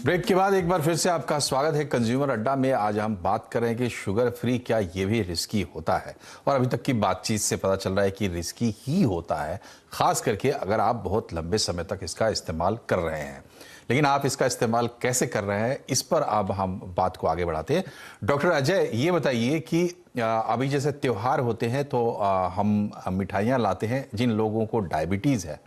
Break के बाद एक बार फिर से आपका स्वागत है कंज्यूमर अड्डा में। आज हम बात कर रहे हैं कि शुगर फ्री क्या ये भी रिस्की होता है, और अभी तक की बातचीत से पता चल रहा है कि रिस्की ही होता है, खास करके अगर आप बहुत लंबे समय तक इसका इस्तेमाल कर रहे हैं। लेकिन आप इसका इस्तेमाल कैसे कर रहे हैं, इस पर अब हम बात को आगे बढ़ाते हैं। डॉक्टर अजय, ये बताइए कि अभी जैसे त्योहार होते हैं तो हम मिठाइयाँ लाते हैं। जिन लोगों को डायबिटीज़ है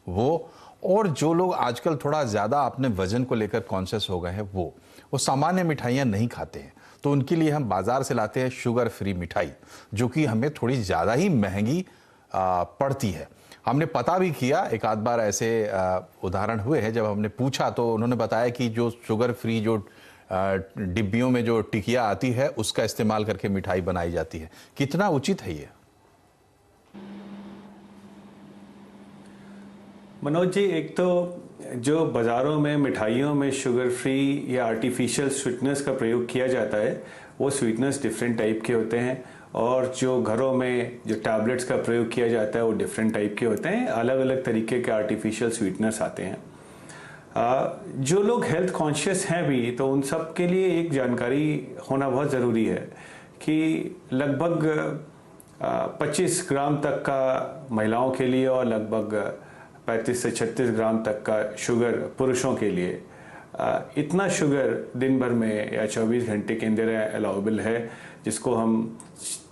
वो, और जो लोग आजकल थोड़ा ज़्यादा अपने वजन को लेकर कॉन्शियस हो गए हैं वो सामान्य मिठाइयाँ नहीं खाते हैं, तो उनके लिए हम बाज़ार से लाते हैं शुगर फ्री मिठाई, जो कि हमें थोड़ी ज़्यादा ही महंगी पड़ती है। हमने पता भी किया, एक आध बार ऐसे उदाहरण हुए हैं जब हमने पूछा तो उन्होंने बताया कि जो शुगर फ्री जो डिब्बियों में जो टिकिया आती है उसका इस्तेमाल करके मिठाई बनाई जाती है। कितना उचित है ये? मनोज जी, एक तो जो बाज़ारों में मिठाइयों में शुगर फ्री या आर्टिफिशियल स्वीटनेस का प्रयोग किया जाता है वो स्वीटनेस डिफरेंट टाइप के होते हैं, और जो घरों में जो टैबलेट्स का प्रयोग किया जाता है वो डिफरेंट टाइप के होते हैं। अलग अलग तरीके के आर्टिफिशियल स्वीटनर्स आते हैं। जो लोग हेल्थ कॉन्शियस हैं भी, तो उन सब के लिए एक जानकारी होना बहुत ज़रूरी है कि लगभग 25 ग्राम तक का महिलाओं के लिए और लगभग 35 से 36 ग्राम तक का शुगर पुरुषों के लिए, इतना शुगर दिन भर में या 24 घंटे के अंदर अलाउबल है, जिसको हम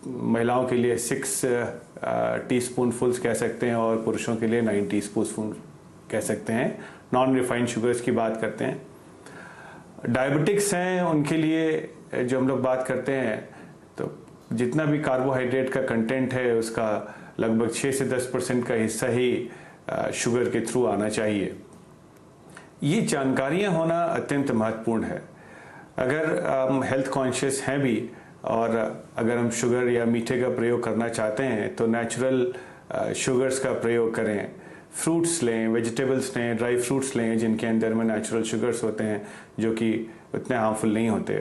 महिलाओं के लिए 6 टीस्पूनफुल्स कह सकते हैं और पुरुषों के लिए 9 टीस्पून कह सकते हैं। नॉन रिफाइंड शुगर्स की बात करते हैं। डायबिटिक्स हैं उनके लिए जो हम लोग बात करते हैं, तो जितना भी कार्बोहाइड्रेट का कंटेंट है उसका लगभग 6 से 10% का हिस्सा ही शुगर के थ्रू आना चाहिए। ये जानकारियां होना अत्यंत महत्वपूर्ण है। अगर हम हेल्थ कॉन्शियस हैं भी और अगर हम शुगर या मीठे का प्रयोग करना चाहते हैं तो नेचुरल शुगर्स का प्रयोग करें। फ्रूट्स लें, वेजिटेबल्स लें, ड्राई फ्रूट्स लें जिनके अंदर में नेचुरल शुगर्स होते हैं जो कि उतने हार्मफुल नहीं होते।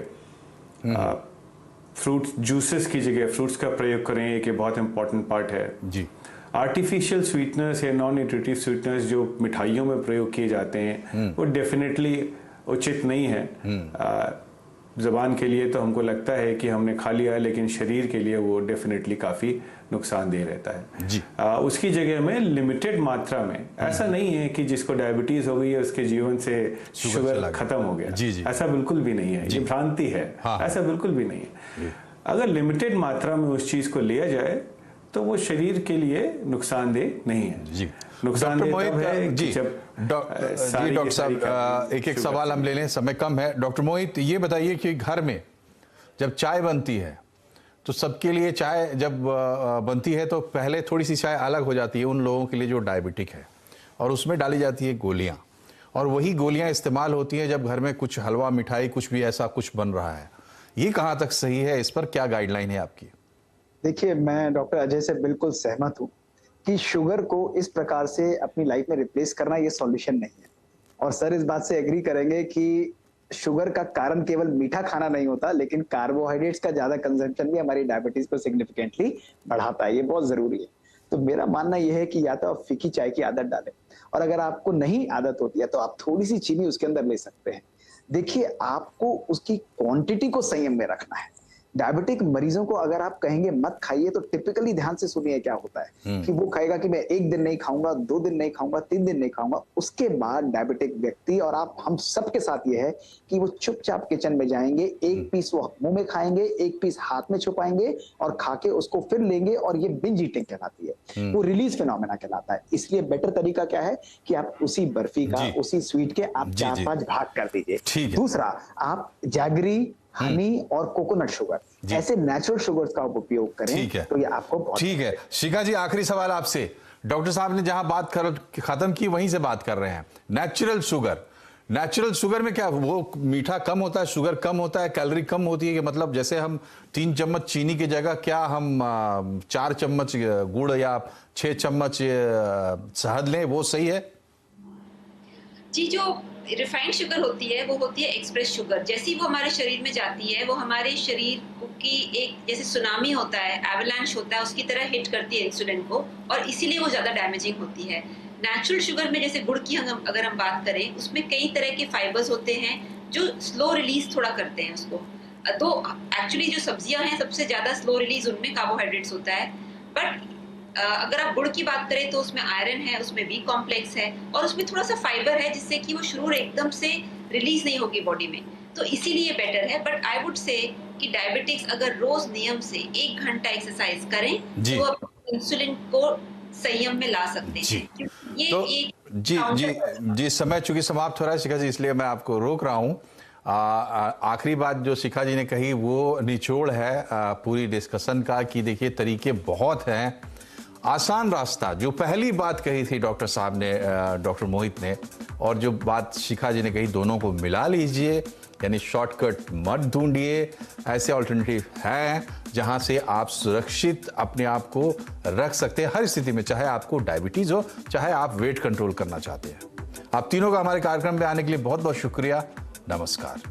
फ्रूट्स जूसेस की जगह फ्रूट्स का प्रयोग करें, एक बहुत इंपॉर्टेंट पार्ट है जी। आर्टिफिशियल स्वीटनर्स या नॉन न्यूट्रिटिव स्वीटनर्स जो मिठाइयों में प्रयोग किए जाते हैं वो डेफिनेटली उचित नहीं है। ज़बान के लिए तो हमको लगता है कि हमने खा लिया है, लेकिन शरीर के लिए वो डेफिनेटली काफ़ी नुकसानदेह रहता है जी। उसकी जगह में लिमिटेड मात्रा में, ऐसा नहीं है कि जिसको डायबिटीज़ हो गई है उसके जीवन से शुगर खत्म हो गया जी। ऐसा बिल्कुल भी नहीं है, ये भ्रांति है। ऐसा बिल्कुल भी नहीं है। अगर लिमिटेड मात्रा में उस चीज़ को लिया जाए तो वो शरीर के लिए नुकसानदेह नहीं है जी। नुकसानदेह तब है जी। डॉक्टर साहब, एक सवाल हम ले लें, समय कम है। डॉक्टर मोहित, ये बताइए कि घर में जब चाय बनती है तो सबके लिए चाय जब बनती है तो पहले थोड़ी सी चाय अलग हो जाती है उन लोगों के लिए जो डायबिटिक है, और उसमें डाली जाती है गोलियां, और वही गोलियां इस्तेमाल होती हैं जब घर में कुछ हलवा मिठाई कुछ भी ऐसा कुछ बन रहा है। ये कहाँ तक सही है? इस पर क्या गाइडलाइन है आपकी? देखिए, मैं डॉक्टर अजय से बिल्कुल सहमत हूं कि शुगर को इस प्रकार से अपनी लाइफ में रिप्लेस करना ये सॉल्यूशन नहीं है। और सर इस बात से एग्री करेंगे कि शुगर का कारण केवल मीठा खाना नहीं होता, लेकिन कार्बोहाइड्रेट्स का ज्यादा कंजम्पशन भी हमारी डायबिटीज को सिग्निफिकेंटली बढ़ाता है। ये बहुत जरूरी है। तो मेरा मानना यह है कि या तो आप फीकी चाय की आदत डालें, और अगर आपको नहीं आदत होती है तो आप थोड़ी सी चीनी उसके अंदर ले सकते हैं। देखिए, आपको उसकी क्वांटिटी को संयम में रखना है। डायबिटिक मरीजों को अगर आप कहेंगे मत खाइए, तो टिपिकली ध्यान से सुनिए क्या होता है कि वो कहेगा कि मैं 1 दिन नहीं खाऊंगा, 2 दिन नहीं खाऊंगा, 3 दिन नहीं खाऊंगा। उसके बाद डायबिटिक व्यक्ति और आप हम सबके साथ ये है कि वो चुपचाप किचन में जाएंगे, एक पीस वो मुंह में खाएंगे, एक पीस हाथ में छुपाएंगे और खा के उसको फिर लेंगे, और ये बिंज ईटिंग कहलाती है, वो रिलीज फिनोमेना कहलाता है। इसलिए बेटर तरीका क्या है कि आप उसी बर्फी का, उसी स्वीट के आप 4-5 भाग कर दीजिए। दूसरा, आप जैगरी, हनी और कोकोनट शुगर, ऐसे नेचुरल शुगर्स का उपयोग करें, तो ये आपको बहुत ठीक है। शिखा जी, आखिरी सवाल आपसे। डॉक्टर साहब ने जहां बात खत्म की वहीं से बात कर रहे हैं। नेचुरल शुगर में क्या वो मीठा कम होता है, शुगर कम होता है, कैलोरी कम होती है? कि मतलब जैसे हम 3 चम्मच चीनी की जगह क्या हम 4 चम्मच गुड़ या 6 चम्मच शहद लें, वो सही है जी? जो रिफाइंड शुगर होती है वो होती है एक्सप्रेस शुगर। जैसी वो हमारे शरीर में जाती है वो हमारे शरीर की एक जैसे सुनामी होता है, एवलांच होता है, उसकी तरह हिट करती है इंसुलिन को, और इसीलिए वो ज़्यादा डैमेजिंग होती है। नेचुरल शुगर में जैसे गुड़ की अगर हम बात करें, उसमें कई तरह के फाइबर्स होते हैं जो स्लो रिलीज थोड़ा करते हैं उसको। तो एक्चुअली जो सब्जियां हैं सबसे ज्यादा स्लो रिलीज उनमें कार्बोहाइड्रेट्स होता है, बट अगर आप गुड़ की बात करें तो उसमें आयरन है, उसमें बी कॉम्प्लेक्स है और उसमें थोड़ा सा फाइबर है जिससे कि वो शुगर एकदम से रिलीज नहीं होगी बॉडी में, तो इसीलिए बेटर है। बट आई वुड से कि डायबिटिक्स अगर रोज नियम से 1 घंटा एक्सरसाइज करें जी। तो आप इंसुलिन को संयम में ला सकते जी। हैं। ये तो एक जी जी जी, समय चूंकि समाप्त हो रहा है शिखा जी, इसलिए मैं आपको रोक रहा हूँ। आखिरी बात जो शिखा जी ने कही वो निचोड़ है पूरी डिस्कशन का कि देखिए तरीके बहुत हैं। आसान रास्ता जो पहली बात कही थी डॉक्टर साहब ने, डॉक्टर मोहित ने, और जो बात शिखा जी ने कही, दोनों को मिला लीजिए, यानी शॉर्टकट मत ढूंढिए। ऐसे ऑल्टरनेटिव हैं जहां से आप सुरक्षित अपने आप को रख सकते हैं हर स्थिति में, चाहे आपको डायबिटीज हो, चाहे आप वेट कंट्रोल करना चाहते हैं। आप तीनों का हमारे कार्यक्रम में आने के लिए बहुत बहुत शुक्रिया। नमस्कार।